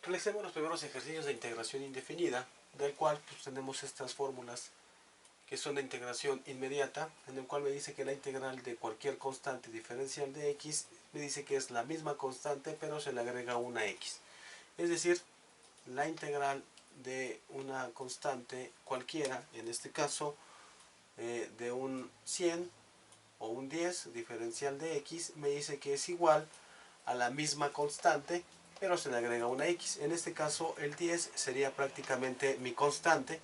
Realicemos los primeros ejercicios de integración indefinida, del cual pues, tenemos estas fórmulas que son de integración inmediata, en el cual me dice que la integral de cualquier constante diferencial de x me dice que es la misma constante pero se le agrega una x. Es decir, la integral de una constante cualquiera, en este caso de un 100 o un 10 diferencial de x, me dice que es igual a la misma constante pero se le agrega una x. En este caso el 10 sería prácticamente mi constante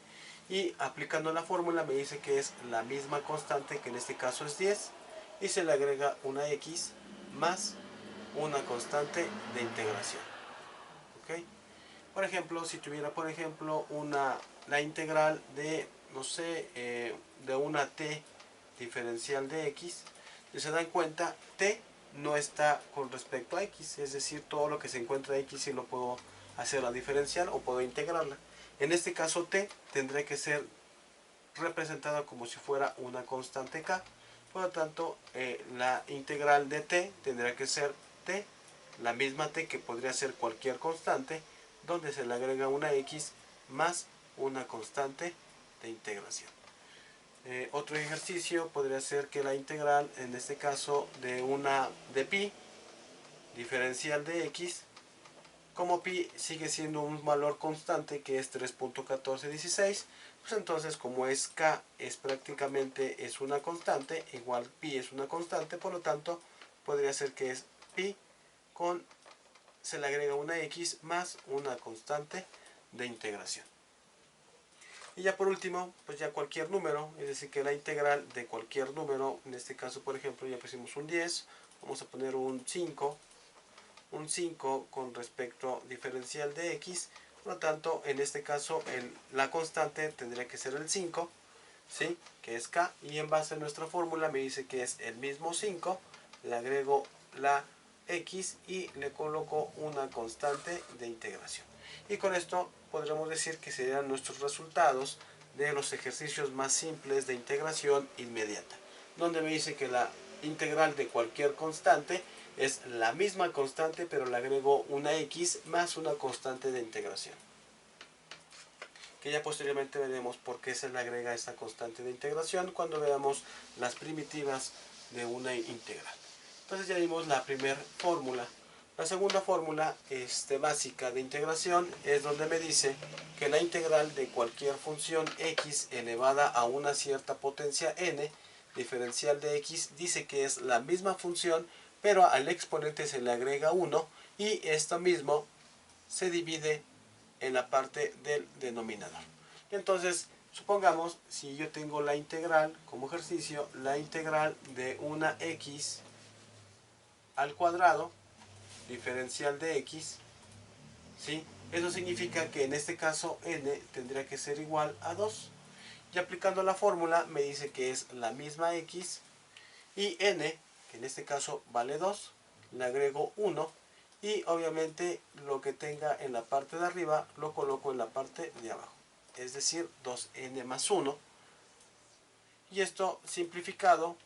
y aplicando la fórmula me dice que es la misma constante, que en este caso es 10, y se le agrega una x más una constante de integración. ¿Okay? Por ejemplo, si tuviera por ejemplo la integral de, no sé, de una t diferencial de x, si se dan cuenta, t no está con respecto a x, es decir, todo lo que se encuentra x sí lo puedo hacer la diferencial o puedo integrarla. En este caso t tendrá que ser representada como si fuera una constante k, por lo tanto la integral de t tendrá que ser t, la misma t que podría ser cualquier constante, donde se le agrega una x más una constante de integración. Otro ejercicio podría ser que la integral, en este caso de pi diferencial de x, como pi sigue siendo un valor constante que es 3.1416, pues entonces como es k es prácticamente es una constante, igual pi es una constante, por lo tanto podría ser que es pi con, se le agrega una x más una constante de integración. Y ya por último, pues ya cualquier número, es decir que la integral de cualquier número, en este caso por ejemplo ya pusimos un 10, vamos a poner un 5 con respecto diferencial de x, por lo tanto en este caso la constante tendría que ser el 5, ¿sí? Que es k, y en base a nuestra fórmula me dice que es el mismo 5, le agrego la x y le coloco una constante de integración. Y con esto podremos decir que serían nuestros resultados de los ejercicios más simples de integración inmediata, donde me dice que la integral de cualquier constante es la misma constante pero le agrego una x más una constante de integración, que ya posteriormente veremos por qué se le agrega esta constante de integración cuando veamos las primitivas de una integral. Entonces ya vimos la primera fórmula. La segunda fórmula básica de integración es donde me dice que la integral de cualquier función x elevada a una cierta potencia n diferencial de x dice que es la misma función pero al exponente se le agrega 1 y esto mismo se divide en la parte del denominador. Entonces, supongamos, si yo tengo la integral como ejercicio, la integral de una x al cuadrado, diferencial de x, ¿sí? Eso significa que en este caso n tendría que ser igual a 2. Y aplicando la fórmula me dice que es la misma x y n, que en este caso vale 2, le agrego 1 y obviamente lo que tenga en la parte de arriba lo coloco en la parte de abajo, es decir 2n más 1, y esto simplificado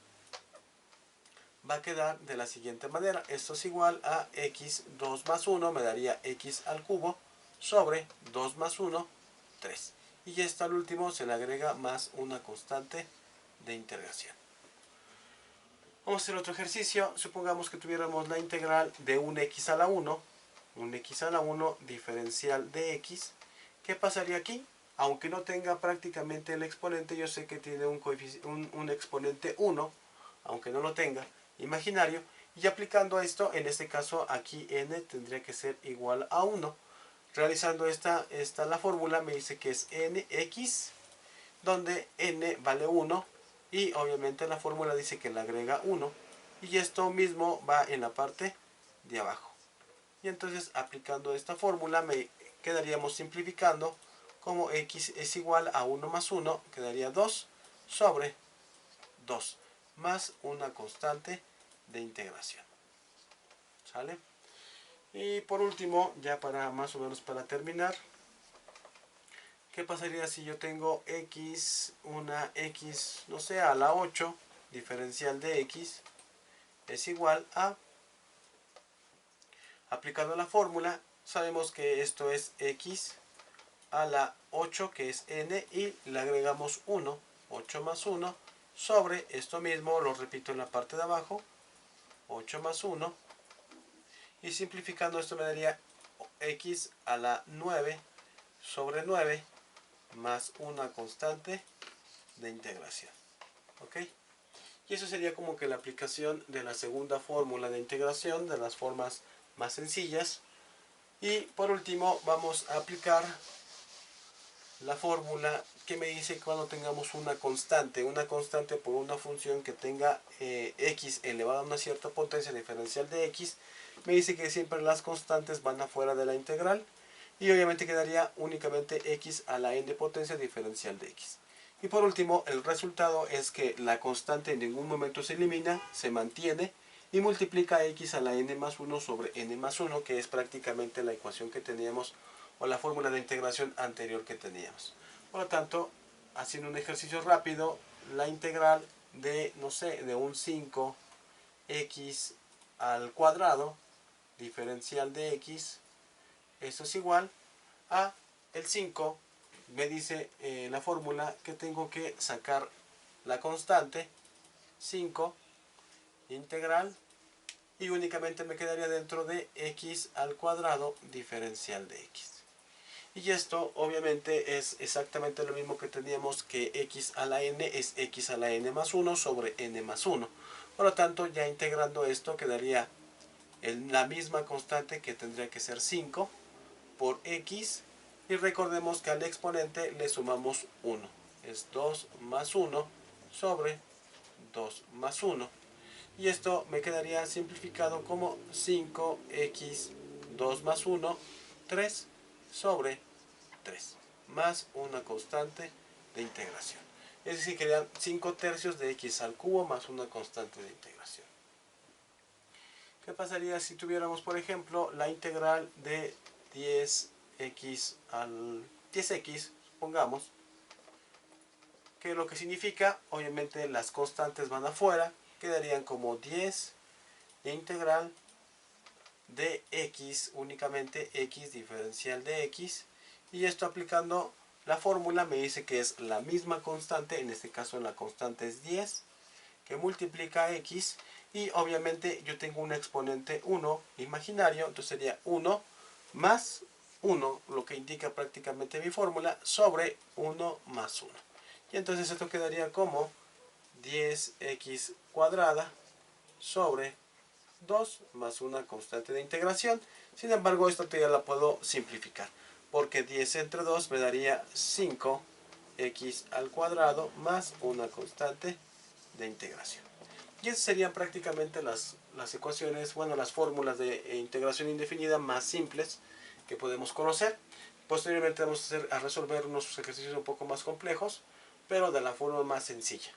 va a quedar de la siguiente manera: esto es igual a x2 más 1 me daría x al cubo sobre 2 más 1, 3, y esto al último se le agrega más una constante de integración. Vamos a hacer otro ejercicio. Supongamos que tuviéramos la integral de un x a la 1, un x a la 1 diferencial de x. ¿Qué pasaría aquí? Aunque no tenga prácticamente el exponente, yo sé que tiene un exponente 1, aunque no lo tenga, imaginario. Y aplicando esto, en este caso aquí n tendría que ser igual a 1. Realizando la fórmula me dice que es nx, donde n vale 1 y obviamente la fórmula dice que le agrega 1 y esto mismo va en la parte de abajo. Y entonces aplicando esta fórmula me quedaríamos simplificando como x es igual a 1 más 1, quedaría 2 sobre 2 más una constante de integración. ¿Sale? Y por último, ya para más o menos para terminar, ¿qué pasaría si yo tengo una x, no sé, a la 8, diferencial de x, es igual a, aplicando la fórmula, sabemos que esto es x a la 8, que es n, y le agregamos 1, 8 más 1, sobre esto mismo, lo repito en la parte de abajo, 8 más 1, y simplificando esto me daría x a la 9 sobre 9 más una constante de integración. ¿Ok? Y eso sería como que la aplicación de la segunda fórmula de integración, de las formas más sencillas. Y por último vamos a aplicar la fórmula que me dice que cuando tengamos una constante por una función que tenga x elevado a una cierta potencia diferencial de x, me dice que siempre las constantes van afuera de la integral, y obviamente quedaría únicamente x a la n potencia diferencial de x. Y por último, el resultado es que la constante en ningún momento se elimina, se mantiene, y multiplica x a la n más 1 sobre n más 1, que es prácticamente la ecuación que teníamos, o la fórmula de integración anterior que teníamos. Por lo tanto, haciendo un ejercicio rápido, la integral de, no sé, de un 5x al cuadrado diferencial de x, esto es igual a el 5, me dice la fórmula que tengo que sacar la constante 5 integral, y únicamente me quedaría dentro de x al cuadrado diferencial de x. Y esto obviamente es exactamente lo mismo que teníamos, que x a la n es x a la n más 1 sobre n más 1. Por lo tanto, ya integrando esto quedaría la misma constante, que tendría que ser 5 por x, y recordemos que al exponente le sumamos 1. Es 2 más 1 sobre 2 más 1. Y esto me quedaría simplificado como 5x 2 más 1, 3 sobre 3, más una constante de integración. Es decir, quedan 5 tercios de x al cubo más una constante de integración. ¿Qué pasaría si tuviéramos, por ejemplo, la integral de 10x al 10x, supongamos, que lo que significa, obviamente las constantes van afuera, quedarían como 10 integral de x, únicamente x diferencial de x, y esto aplicando la fórmula me dice que es la misma constante, en este caso la constante es 10, que multiplica x, y obviamente yo tengo un exponente 1 imaginario, entonces sería 1 más 1, lo que indica prácticamente mi fórmula, sobre 1 más 1. Y entonces esto quedaría como 10x cuadrada sobre 2 más una constante de integración. Sin embargo, esto ya la puedo simplificar, porque 10 entre 2 me daría 5x al cuadrado más una constante de integración. Y esas serían prácticamente las ecuaciones, bueno, las fórmulas de integración indefinida más simples que podemos conocer. Posteriormente vamos a resolver unos ejercicios un poco más complejos, pero de la forma más sencilla.